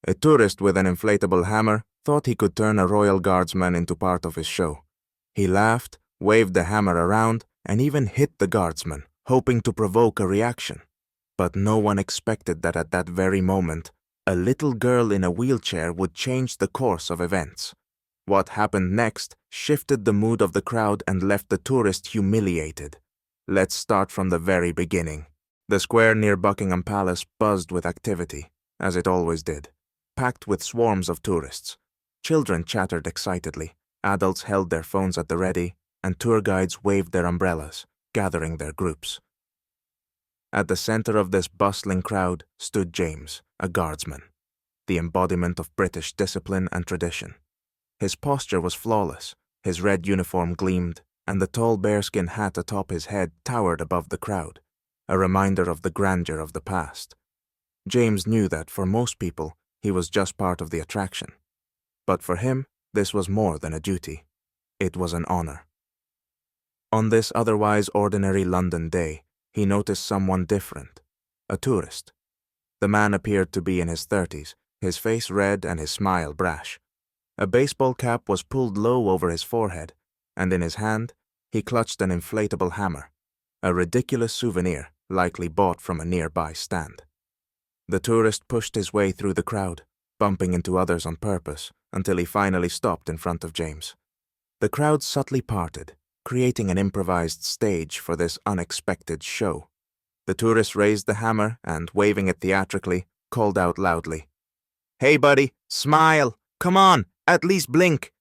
A tourist with an inflatable hammer thought he could turn a royal guardsman into part of his show. He laughed, waved the hammer around, and even hit the guardsman, hoping to provoke a reaction. But no one expected that at that very moment, a little girl in a wheelchair would change the course of events. What happened next shifted the mood of the crowd and left the tourist humiliated. Let's start from the very beginning. The square near Buckingham Palace buzzed with activity, as it always did, packed with swarms of tourists. Children chattered excitedly, adults held their phones at the ready, and tour guides waved their umbrellas, gathering their groups. At the center of this bustling crowd stood James, a guardsman, the embodiment of British discipline and tradition. His posture was flawless, his red uniform gleamed, and the tall bearskin hat atop his head towered above the crowd, a reminder of the grandeur of the past. James knew that for most people, he was just part of the attraction. But for him, this was more than a duty. It was an honor. On this otherwise ordinary London day, he noticed someone different, a tourist. The man appeared to be in his 30s, his face red and his smile brash. A baseball cap was pulled low over his forehead, and in his hand, he clutched an inflatable hammer, a ridiculous souvenir likely bought from a nearby stand. The tourist pushed his way through the crowd, bumping into others on purpose, until he finally stopped in front of James. The crowd subtly parted, creating an improvised stage for this unexpected show. The tourist raised the hammer and, waving it theatrically, called out loudly, "Hey buddy, smile! Come on, at least blink!"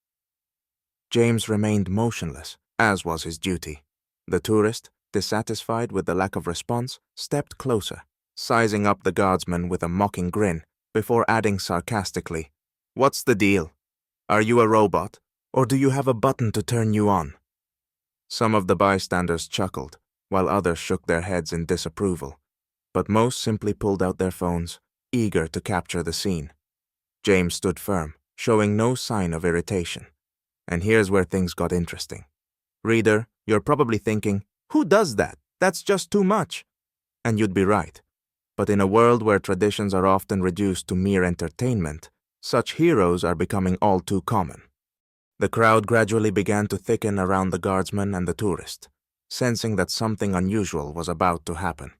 James remained motionless, as was his duty. The tourist, dissatisfied with the lack of response, stepped closer, sizing up the guardsman with a mocking grin, before adding sarcastically, "What's the deal? Are you a robot, or do you have a button to turn you on?" Some of the bystanders chuckled, while others shook their heads in disapproval, but most simply pulled out their phones, eager to capture the scene. James stood firm, showing no sign of irritation. And here's where things got interesting. Reader, you're probably thinking, who does that? That's just too much. And you'd be right. But in a world where traditions are often reduced to mere entertainment, such heroes are becoming all too common. The crowd gradually began to thicken around the guardsman and the tourist, sensing that something unusual was about to happen.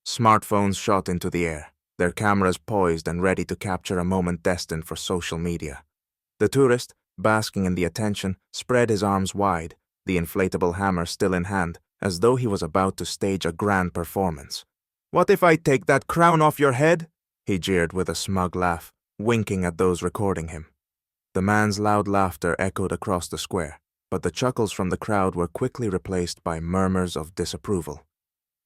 Smartphones shot into the air, their cameras poised and ready to capture a moment destined for social media. The tourist, basking in the attention, spread his arms wide, the inflatable hammer still in hand, as though he was about to stage a grand performance. "What if I take that crown off your head?" he jeered with a smug laugh, winking at those recording him. The man's loud laughter echoed across the square, but the chuckles from the crowd were quickly replaced by murmurs of disapproval.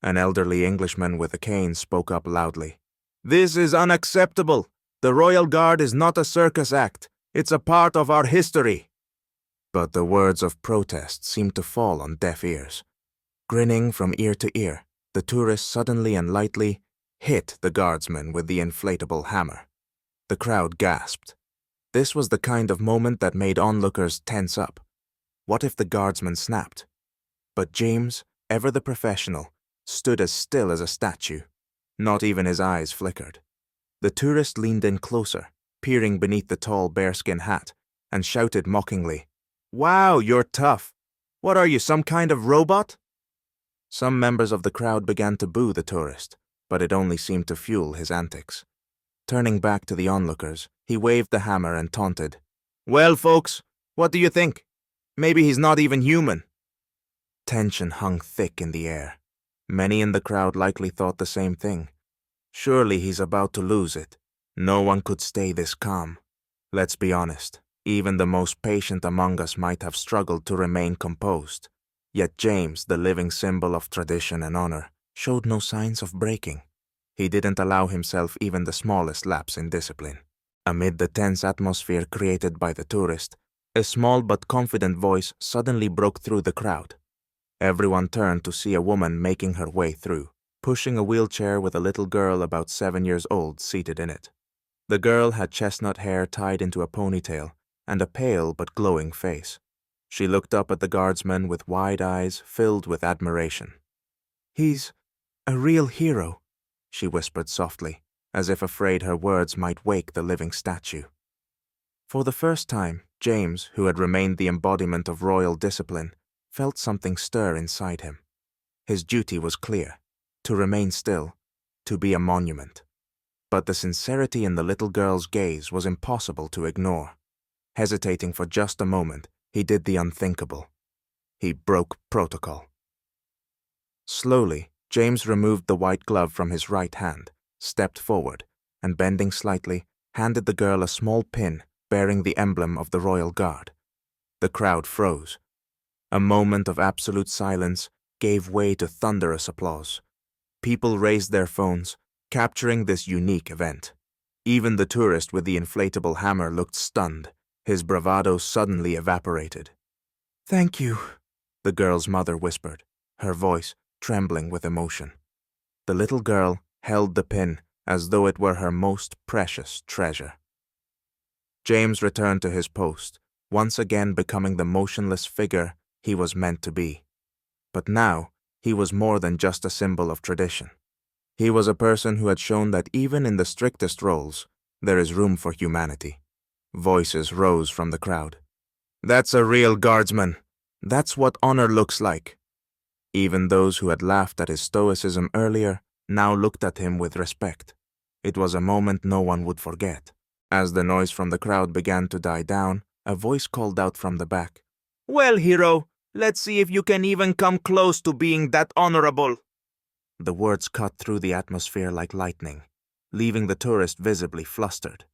An elderly Englishman with a cane spoke up loudly. "This is unacceptable. The Royal Guard is not a circus act. It's a part of our history." But the words of protest seemed to fall on deaf ears. Grinning from ear to ear, the tourist suddenly and lightly hit the guardsman with the inflatable hammer. The crowd gasped. This was the kind of moment that made onlookers tense up. What if the guardsman snapped? But James, ever the professional, stood as still as a statue. Not even his eyes flickered. The tourist leaned in closer, peering beneath the tall bearskin hat, and shouted mockingly, "Wow, you're tough. What are you, some kind of robot?" Some members of the crowd began to boo the tourist, but it only seemed to fuel his antics. Turning back to the onlookers, he waved the hammer and taunted, "Well, folks, what do you think? Maybe he's not even human." Tension hung thick in the air. Many in the crowd likely thought the same thing. Surely he's about to lose it. No one could stay this calm. Let's be honest, even the most patient among us might have struggled to remain composed. Yet James, the living symbol of tradition and honor, showed no signs of breaking. He didn't allow himself even the smallest lapse in discipline. Amid the tense atmosphere created by the tourist, a small but confident voice suddenly broke through the crowd. Everyone turned to see a woman making her way through, pushing a wheelchair with a little girl about 7 years old seated in it. The girl had chestnut hair tied into a ponytail and a pale but glowing face. She looked up at the guardsman with wide eyes filled with admiration. "He's a real hero," she whispered softly, as if afraid her words might wake the living statue. For the first time, James, who had remained the embodiment of royal discipline, felt something stir inside him. His duty was clear: to remain still, to be a monument. But the sincerity in the little girl's gaze was impossible to ignore. Hesitating for just a moment, he did the unthinkable. He broke protocol. Slowly, James removed the white glove from his right hand, stepped forward, and bending slightly, handed the girl a small pin bearing the emblem of the Royal Guard. The crowd froze. A moment of absolute silence gave way to thunderous applause. People raised their phones, capturing this unique event. Even the tourist with the inflatable hammer looked stunned. His bravado suddenly evaporated. "Thank you," the girl's mother whispered, her voice trembling with emotion. The little girl held the pin as though it were her most precious treasure. James returned to his post, once again becoming the motionless figure he was meant to be. But now, he was more than just a symbol of tradition. He was a person who had shown that even in the strictest roles, there is room for humanity. Voices rose from the crowd. "That's a real guardsman. That's what honor looks like." Even those who had laughed at his stoicism earlier now looked at him with respect. It was a moment no one would forget. As the noise from the crowd began to die down, a voice called out from the back. "Well, hero, let's see if you can even come close to being that honorable." The words cut through the atmosphere like lightning, leaving the tourist visibly flustered.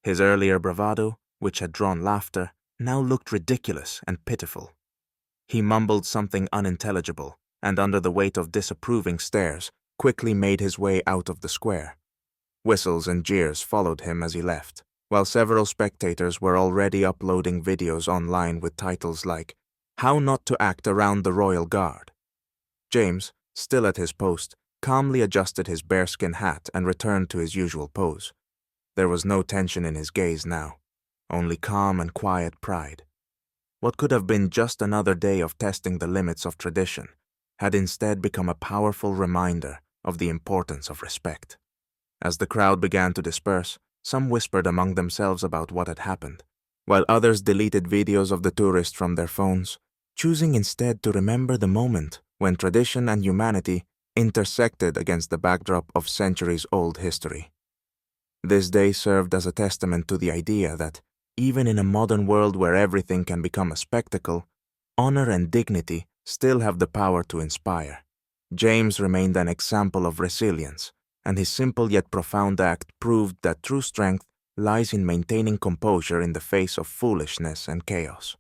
His earlier bravado, which had drawn laughter, now looked ridiculous and pitiful. He mumbled something unintelligible, and under the weight of disapproving stares, quickly made his way out of the square. Whistles and jeers followed him as he left, while several spectators were already uploading videos online with titles like, "How Not to Act Around the Royal Guard." James, still at his post, calmly adjusted his bearskin hat and returned to his usual pose. There was no tension in his gaze now, only calm and quiet pride. What could have been just another day of testing the limits of tradition had instead become a powerful reminder of the importance of respect. As the crowd began to disperse, some whispered among themselves about what had happened, while others deleted videos of the tourist from their phones, choosing instead to remember the moment when tradition and humanity intersected against the backdrop of centuries-old history. This day served as a testament to the idea that, even in a modern world where everything can become a spectacle, honor and dignity still have the power to inspire. James remained an example of resilience, and his simple yet profound act proved that true strength lies in maintaining composure in the face of foolishness and chaos.